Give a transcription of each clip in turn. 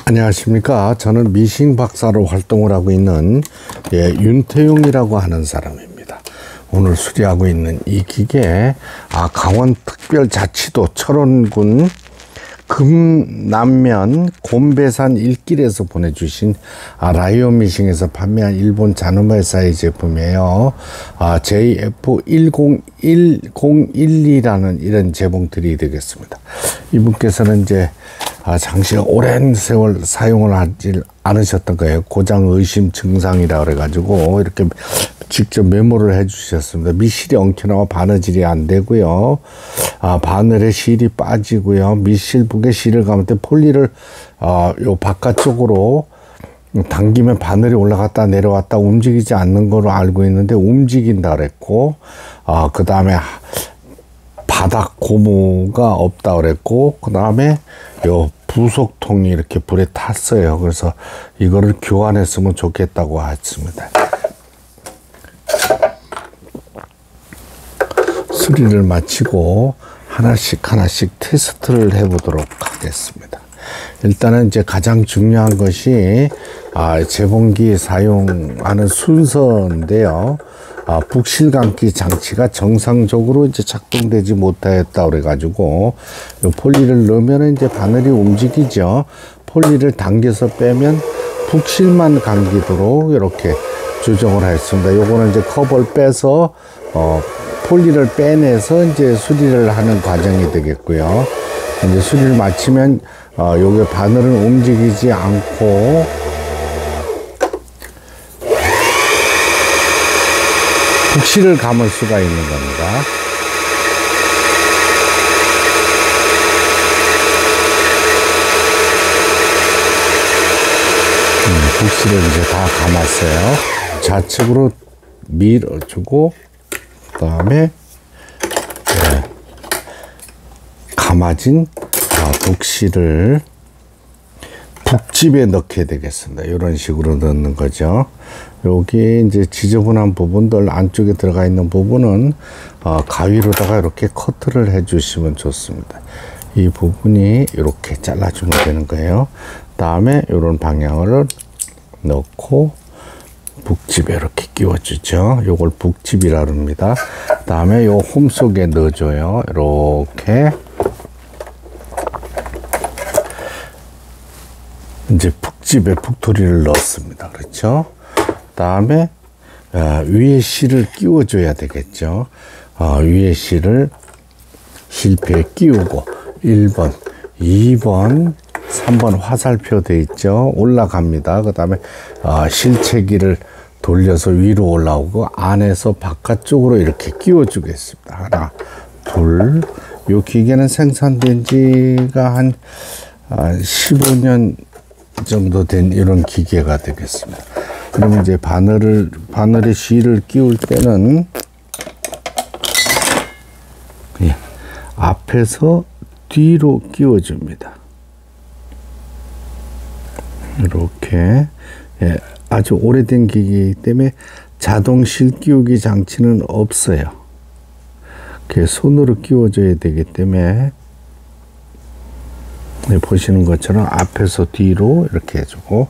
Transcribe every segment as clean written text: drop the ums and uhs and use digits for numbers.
안녕하십니까. 저는 미싱 박사로 활동을 하고 있는 윤태용이라고 하는 사람입니다. 오늘 수리하고 있는 이 기계, 강원특별자치도 철원군 금남면 곰배산 일길에서 보내주신 라이온 미싱에서 판매한 일본 자누마회사의 제품이에요. JF1012라는 이런 제봉들이 되겠습니다. 이분께서는 이제 장시 오랜 세월 사용을 하지 않으셨던 거예요. 고장 의심 증상이라 그래가지고 이렇게 직접 메모를 해 주셨습니다. 밑실이 엉켜나와 바느질이 안 되고요. 바늘에 실이 빠지고요. 밑실 북에 실을 감을 때 폴리를 요 바깥쪽으로 당기면 바늘이 올라갔다 내려왔다 움직이지 않는 걸로 알고 있는데 움직인다 그랬고, 그 다음에 바닥 고무가 없다 그랬고, 그 다음에 요 부속통이 이렇게 불에 탔어요. 그래서 이거를 교환했으면 좋겠다고 했습니다. 수리를 마치고 하나씩 테스트를 해보도록 하겠습니다. 일단은 이제 가장 중요한 것이 재봉기 사용하는 순서인데요. 북실감기 장치가 정상적으로 이제 작동되지 못하였다 그래가지고 요 폴리를 넣으면 이제 바늘이 움직이죠. 폴리를 당겨서 빼면 북실만 감기도록 이렇게 조정을 했습니다. 요거는 이제 커버를 빼서 폴리를 빼내서 이제 수리를 하는 과정이 되겠고요. 이제 수리를 마치면 요게 바늘은 움직이지 않고 북실을 감을 수가 있는 겁니다. 북실을 이제 다 감았어요. 좌측으로 밀어주고, 그 다음에 감아진 북실을 북집에 넣게 되겠습니다. 이런 식으로 넣는 거죠. 여기 이제 지저분한 부분들, 안쪽에 들어가 있는 부분은 가위로다가 이렇게 커트를 해 주시면 좋습니다. 이 부분이 이렇게 잘라주면 되는 거예요. 다음에 이런 방향으로 넣고 북집에 이렇게 끼워주죠. 요걸 북집이라 합니다. 다음에 요 홈 속에 넣어줘요. 이렇게 이제 북집에 북토리를 넣었습니다. 그렇죠? 다음에 위에 실을 끼워줘야 되겠죠. 위에 실을 실패에 끼우고 1번, 2번, 3번 화살표 돼 있죠. 올라갑니다. 그 다음에 실체기를 돌려서 위로 올라오고 안에서 바깥쪽으로 이렇게 끼워 주겠습니다. 하나, 둘. 요 기계는 생산된 지가 한 15년 정도 된 이런 기계가 되겠습니다. 그러면 이제 바늘에 실을 끼울 때는 앞에서 뒤로 끼워 줍니다. 이렇게 아주 오래된 기계이기 때문에 자동 실 끼우기 장치는 없어요. 손으로 끼워줘야 되기 때문에 보시는 것처럼 앞에서 뒤로 이렇게 해주고,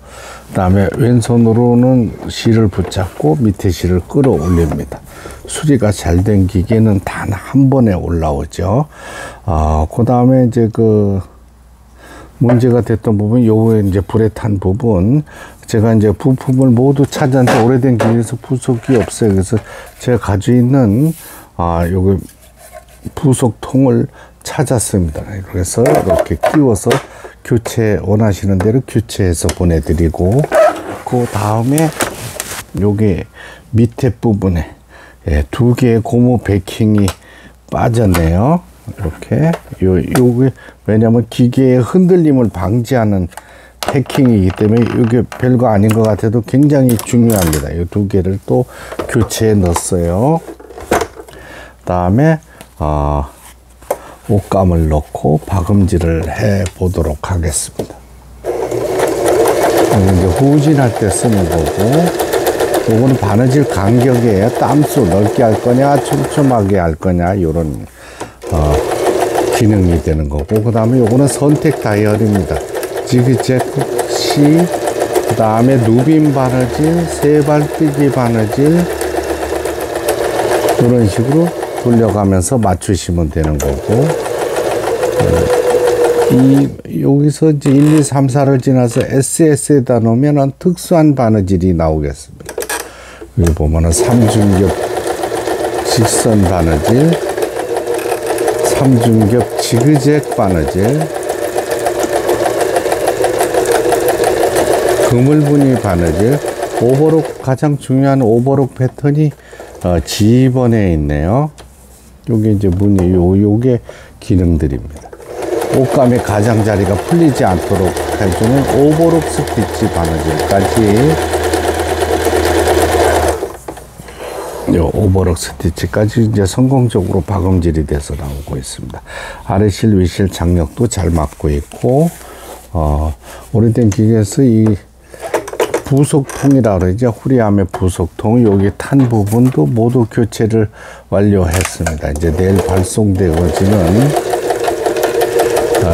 그 다음에 왼손으로는 실을 붙잡고 밑에 실을 끌어올립니다. 수리가 잘 된 기계는 단 한 번에 올라오죠. 그 다음에 이제 문제가 됐던 부분, 요거에 이제 불에 탄 부분, 제가 이제 부품을 모두 찾았는데 오래된 기계에서 부속이 없어요. 그래서 제가 가지고 있는 요거 부속통을 찾았습니다. 그래서 이렇게 끼워서 원하시는 대로 교체해서 보내드리고, 그 다음에 요게 밑에 부분에 2개의 고무 베킹이 빠졌네요. 이렇게 요게 왜냐면 기계의 흔들림을 방지하는 패킹이기 때문에 이게 별거 아닌 것 같아도 굉장히 중요합니다. 이 2개를 또 교체해 넣었어요. 다음에 옷감을 넣고 박음질을 해 보도록 하겠습니다. 이제 후진할 때 쓰는 거고, 요거는 바느질 간격이에요. 땀수 넓게 할 거냐 촘촘하게 할 거냐 요런 기능이 되는 거고, 그 다음에 요거는 선택 다이얼입니다. 지그재그 시, 그 다음에 누빔 바느질, 세발뜨기 바느질, 이런 식으로 돌려가면서 맞추시면 되는 거고, 여기서 이제 1, 2, 3, 4를 지나서 SS에다 놓으면 특수한 바느질이 나오겠습니다. 여기 보면은 삼중겹 직선 바느질, 삼중겹 지그재그 바느질, 그물무늬 바느질, 오버록, 가장 중요한 오버록 패턴이 G번에 있네요. 요게 이제 무늬, 요게 기능들입니다. 옷감의 가장자리가 풀리지 않도록 해주는 오버록 스티치 바느질까지, 요 오버록 스티치까지 이제 성공적으로 박음질이 돼서 나오고 있습니다. 아래실 위실 장력도 잘 맞고 있고, 오래된 기계에서 이 부속통이라 그러죠. 후리함의 부속통, 여기 탄 부분도 모두 교체를 완료했습니다. 이제 내일 발송되어지는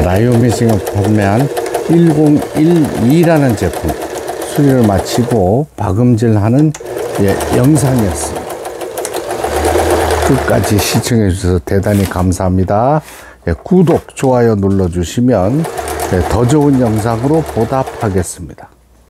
라이오미싱을 판매한 1012라는 제품 수리를 마치고 박음질하는 영상이었습니다. 끝까지 시청해 주셔서 대단히 감사합니다. 구독, 좋아요 눌러주시면 더 좋은 영상으로 보답하겠습니다.